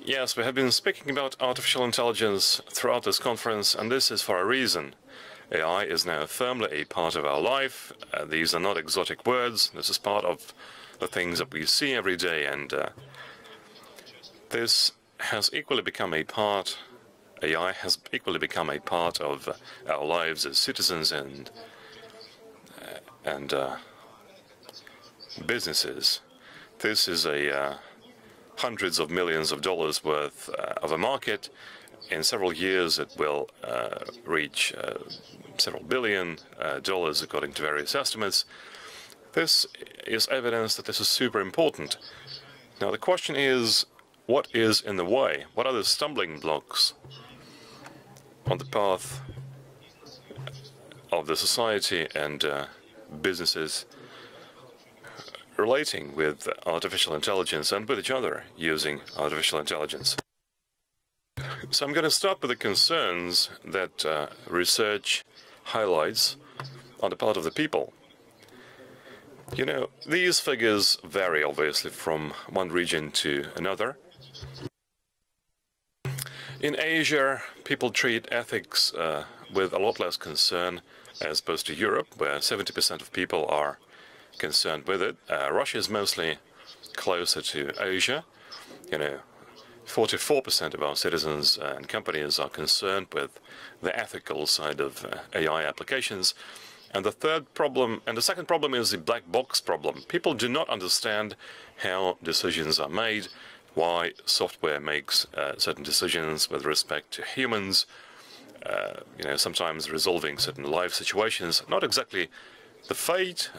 Yes, we have been speaking about artificial intelligence throughout this conference, and this is for a reason. AI is now firmly a part of our life. These are not exotic words. This is part of the things that we see every day, and this has equally become a part, AI has equally become a part of our lives as citizens and businesses. This is a hundreds of millions of dollars worth of a market. In several years, it will reach several billion dollars, according to various estimates. This is evidence that this is super important. Now, the question is, what is in the way? What are the stumbling blocks on the path of the society and businesses relating with artificial intelligence and with each other using artificial intelligence? So I'm going to start with the concerns that research highlights on the part of the people. You know, these figures vary obviously from one region to another. In Asia, people treat ethics with a lot less concern as opposed to Europe, where 70% of people are concerned with it. Russia is mostly closer to Asia. You know, 44% of our citizens and companies are concerned with the ethical side of AI applications. And the second problem is the black box problem. People do not understand how decisions are made, why software makes certain decisions with respect to humans, you know, sometimes resolving certain life situations, not exactly the fate,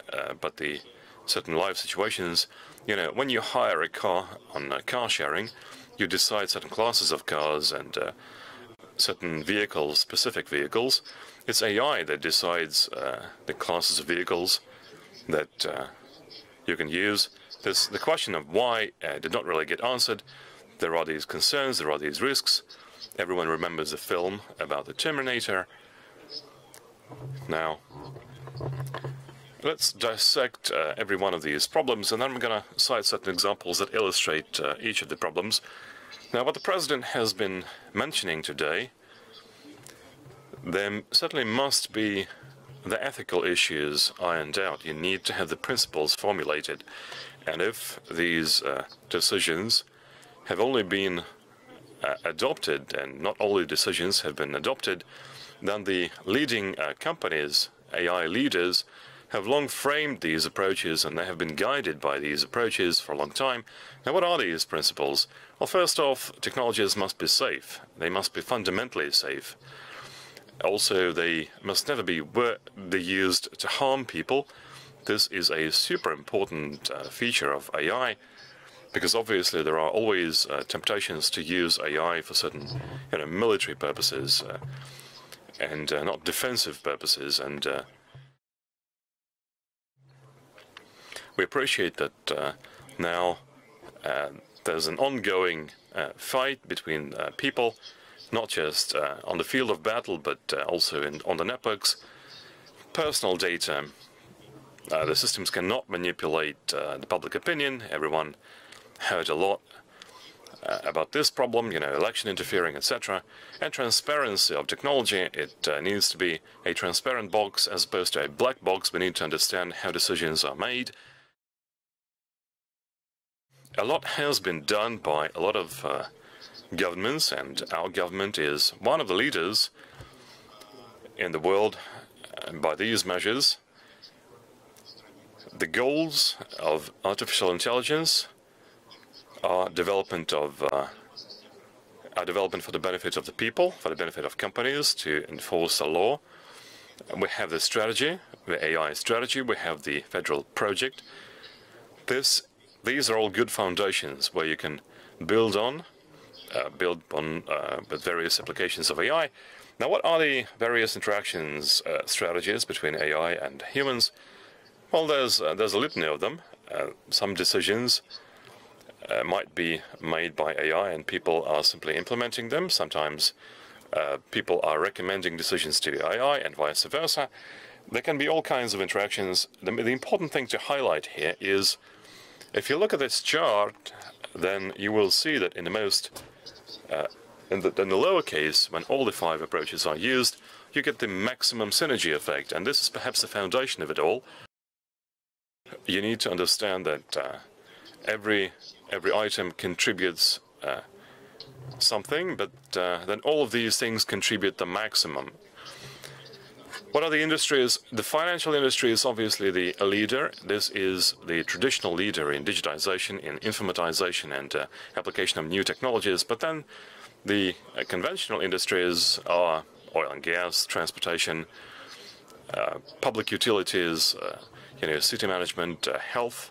but the certain life situations. You know, when you hire a car on car sharing, you decide certain classes of cars and certain vehicles, specific vehicles. It's AI that decides the classes of vehicles that you can use. The question of why did not really get answered. There are these concerns, there are these risks. Everyone remembers the film about the Terminator. Now, let's dissect every one of these problems, and then I'm going to cite certain examples that illustrate each of the problems. Now, what the President has been mentioning today, there certainly must be the ethical issues ironed out. You need to have the principles formulated. And if these decisions have only been adopted, and not all the decisions have been adopted, then the leading companies, AI leaders, have long framed these approaches, and they have been guided by these approaches for a long time. Now, what are these principles? Well, first off, technologies must be safe. They must be fundamentally safe. Also, they must never be used to harm people. This is a super important feature of AI, because obviously there are always temptations to use AI for certain, you know, military purposes and not defensive purposes. And we appreciate that now there's an ongoing fight between people, not just on the field of battle, but also on the networks. Personal data. The systems cannot manipulate the public opinion. Everyone heard a lot about this problem, you know, election interfering, etc. And transparency of technology. It needs to be a transparent box as opposed to a black box. We need to understand how decisions are made. A lot has been done by a lot of governments, and our government is one of the leaders in the world by these measures. The goals of artificial intelligence are development for the benefit of the people, for the benefit of companies, to enforce the law. We have the strategy, the AI strategy. We have the federal project. These are all good foundations where you can build on with various applications of AI. Now, what are the various interactions strategies between AI and humans? Well, there's a litany of them. Some decisions might be made by AI, and people are simply implementing them. Sometimes people are recommending decisions to AI, and vice versa. There can be all kinds of interactions. The important thing to highlight here is, if you look at this chart, then you will see that in the most In the lower case, when all the 5 approaches are used, you get the maximum synergy effect, and this is perhaps the foundation of it all. You need to understand that every item contributes something, but then all of these things contribute the maximum. What are the industries? The financial industry is obviously the leader. This is the traditional leader in digitization, in informatization, and application of new technologies. But then the conventional industries are oil and gas, transportation, public utilities, city management, health,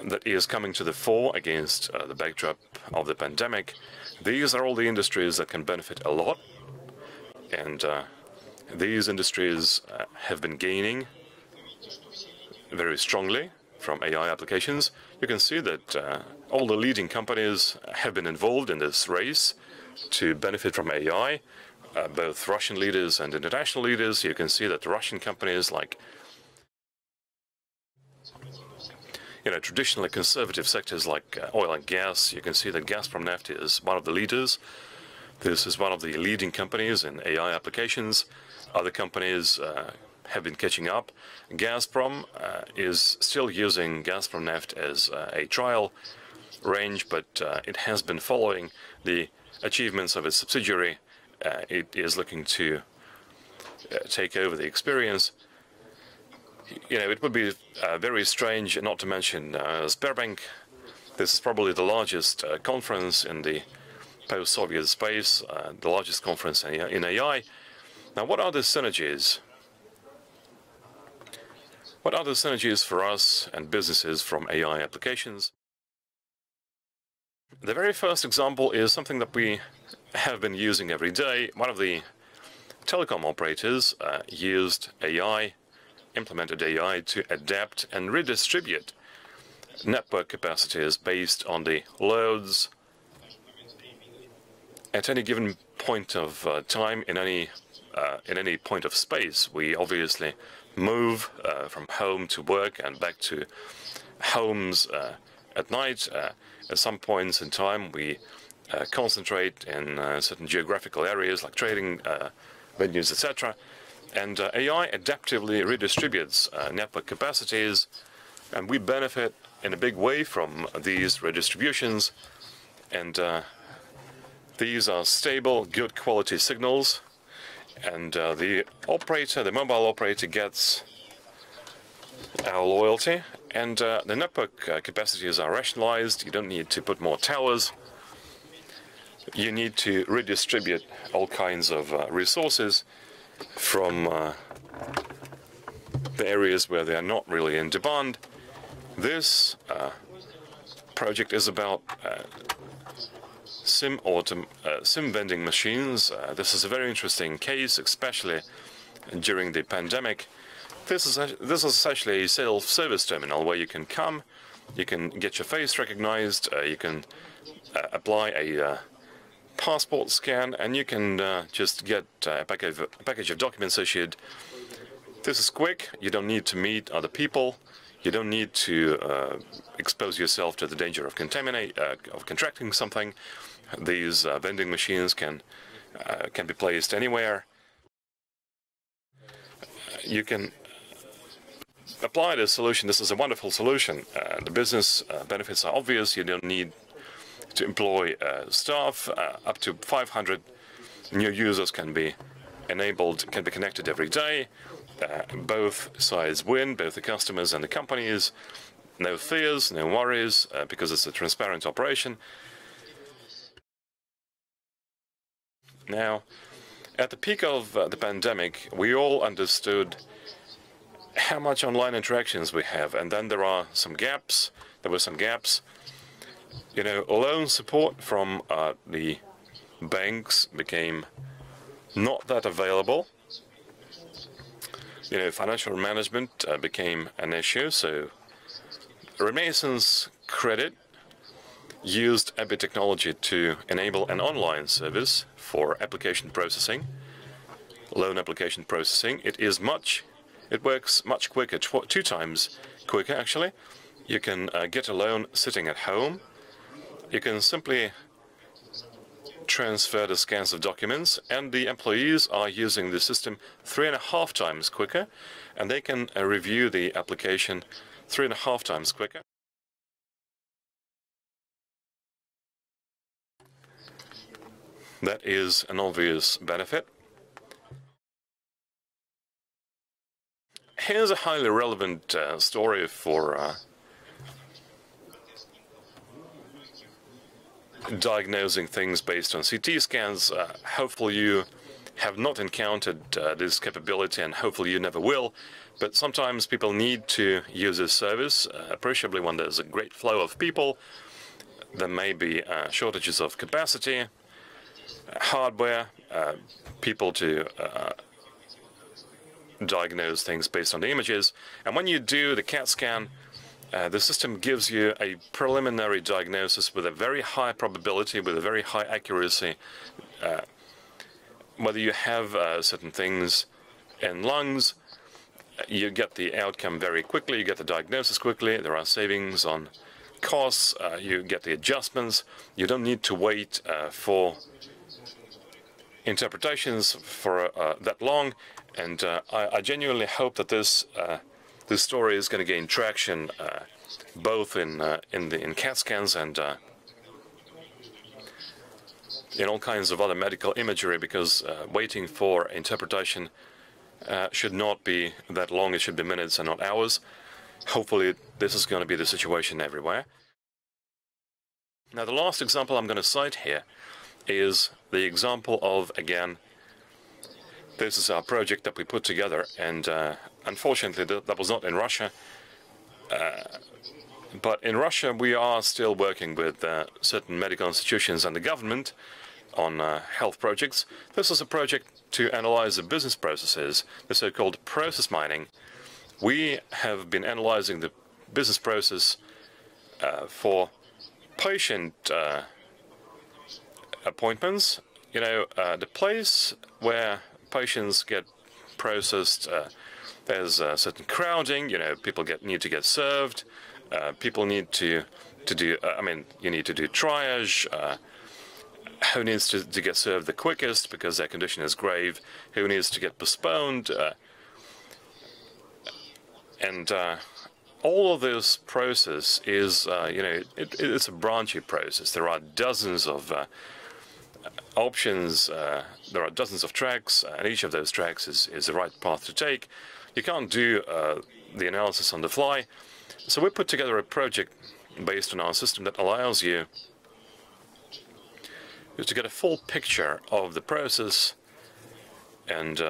that is coming to the fore against the backdrop of the pandemic. These are all the industries that can benefit a lot, and these industries have been gaining very strongly from AI applications. You can see that all the leading companies have been involved in this race to benefit from AI, both Russian leaders and international leaders. You can see that the Russian companies like traditionally conservative sectors like oil and gas, you can see that Gazprom is one of the leaders. This is one of the leading companies in AI applications. Other companies have been catching up. Gazprom is still using Gazprom as a trial range, but it has been following the achievements of its subsidiary. It is looking to take over the experience. It would be very strange not to mention Sberbank. This is probably the largest conference in the post-Soviet space, the largest conference in AI. Now, what are the synergies? What are the synergies for us and businesses from AI applications? The very first example is something that we have been using every day. One of the telecom operators implemented AI to adapt and redistribute network capacities based on the loads at any given point of time in any point of space. We obviously move from home to work and back to homes at night. At some points in time, we concentrate in certain geographical areas like trading venues, etc. And AI adaptively redistributes network capacities, and we benefit in a big way from these redistributions. And these are stable, good quality signals. And the mobile operator gets our loyalty. And the network capacities are rationalized. You don't need to put more towers. You need to redistribute all kinds of resources from the areas where they are not really in demand. This project is about SIM vending machines. This is a very interesting case, especially during the pandemic. This is essentially a self-service terminal where you can come, you can get your face recognized, you can apply a passport scan, and you can just get a package of documents issued. This is quick. You don't need to meet other people. You don't need to expose yourself to the danger of contracting something. These vending machines can be placed anywhere. You can apply this solution. This is a wonderful solution. The business benefits are obvious. You don't need to employ staff. Up to 500 new users can be enabled, can be connected every day. Both sides win, both the customers and the companies. No fears, no worries, because it's a transparent operation. Now, at the peak of the pandemic, we all understood how much online interactions we have, and then there were some gaps. Loan support from the banks became not that available. Financial management became an issue, so Renaissance Credit used ABBYY technology to enable an online service for application processing, loan application processing. It works much quicker, 2 times quicker actually. You can get a loan sitting at home. You can simply transfer the scans of documents, and the employees are using the system 3.5 times quicker, and they can review the application 3.5 times quicker. That is an obvious benefit. Here's a highly relevant story for diagnosing things based on CT scans. Hopefully you have not encountered this capability, and hopefully you never will. But sometimes people need to use this service, appreciably when there's a great flow of people. There may be shortages of capacity, hardware, people to diagnose things based on the images. And when you do the CAT scan, the system gives you a preliminary diagnosis with a very high probability, with a very high accuracy, whether you have certain things in lungs. You get the outcome very quickly, you get the diagnosis quickly, there are savings on costs, you get the adjustments, you don't need to wait for interpretations for that long, and I genuinely hope that this story is going to gain traction both in CAT scans and in all kinds of other medical imagery, because waiting for interpretation should not be that long. It should be minutes and not hours. Hopefully this is going to be the situation everywhere. Now, the last example I'm going to cite here is the example of, again, this is our project that we put together, and unfortunately that was not in Russia. But in Russia we are still working with certain medical institutions and the government on health projects. This is a project to analyze the business processes, the so-called process mining. We have been analyzing the business process for patient appointments. You know, the place where patients get processed, there's certain crowding. You know, people need to get served. People need to do. You need to do triage. Who needs to get served the quickest because their condition is grave? Who needs to get postponed? And all of this process is, it's a branchy process. There are dozens of options. There are dozens of tracks, and each of those tracks is the right path to take. You can't do the analysis on the fly. So we put together a project based on our system that allows you to get a full picture of the process, and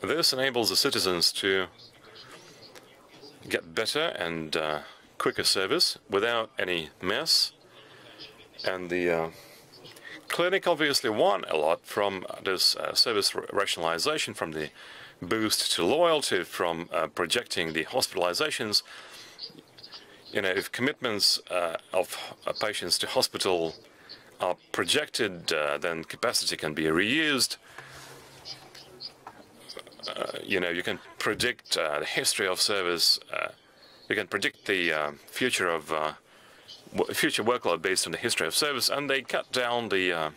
this enables the citizens to get better and quicker service without any mess. And the clinic obviously won a lot from this service rationalization, from the boost to loyalty, from projecting the hospitalizations. You know, if commitments of patients to hospital are projected, then capacity can be reused. You can predict the history of service. You can predict the future workload based on the history of service, and they cut down the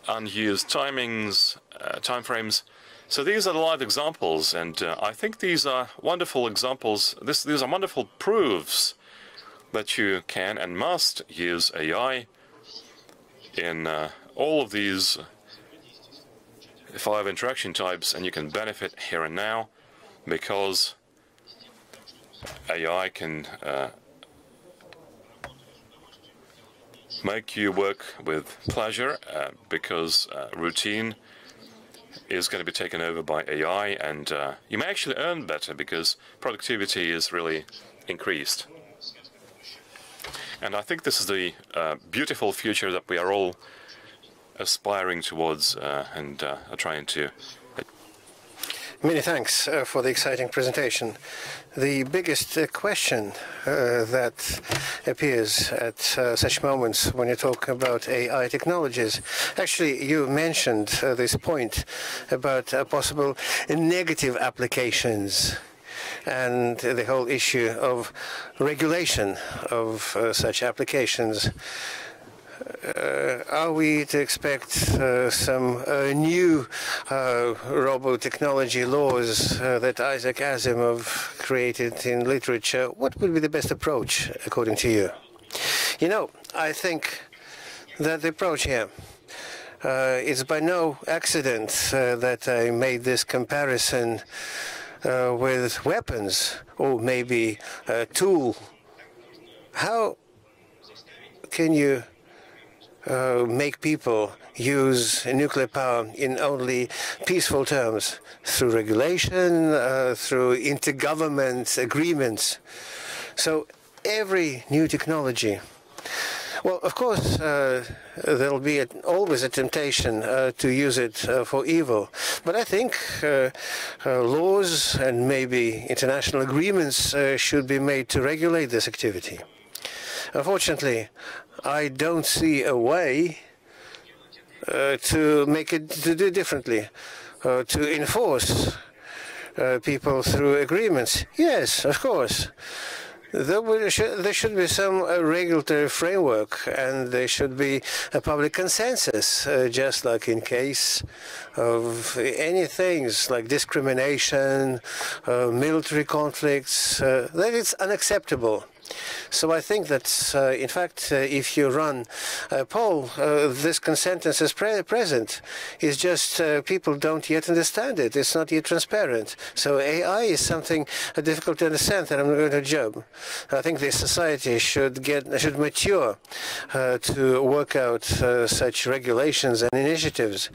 unused timings, timeframes. So these are the live examples, and I think these are wonderful examples. These are wonderful proofs that you can and must use AI in all of these 5 interaction types, and you can benefit here and now because AI can make you work with pleasure, because routine is going to be taken over by AI, and you may actually earn better because productivity is really increased. And I think this is the beautiful future that we are all aspiring towards and are trying to. Many thanks for the exciting presentation. The biggest question that appears at such moments when you talk about AI technologies, actually you mentioned this point about possible negative applications and the whole issue of regulation of such applications. are we to expect some new robo-technology laws that Isaac Asimov created in literature? What would be the best approach, according to you? You know, I think that the approach here it's by no accident that I made this comparison with weapons, or maybe a tool. How can you make people use nuclear power in only peaceful terms? Through regulation, through intergovernment agreements. So every new technology, well, of course, there'll be always a temptation to use it for evil. But I think laws and maybe international agreements should be made to regulate this activity. Unfortunately, I don't see a way to make it to do differently, to enforce people through agreements. Yes, of course. There should be some regulatory framework, and there should be a public consensus, just like in case of any things like discrimination, military conflicts, that it's unacceptable. So I think that, in fact, if you run a poll, this consensus is present. It's just people don't yet understand it. It's not yet transparent. So AI is something difficult to understand, and I'm not going to job. I think the society should mature to work out such regulations and initiatives,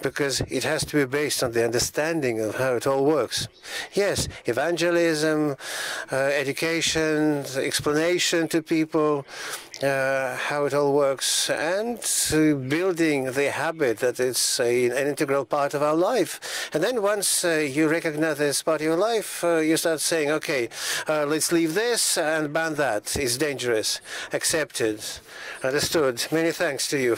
because it has to be based on the understanding of how it all works. Yes, evangelism, education, explanation to people how it all works, and building the habit that it's an integral part of our life. And then once you recognize this part of your life, you start saying, okay, let's leave this and ban that. It's dangerous. Accepted. Understood. Many thanks to you.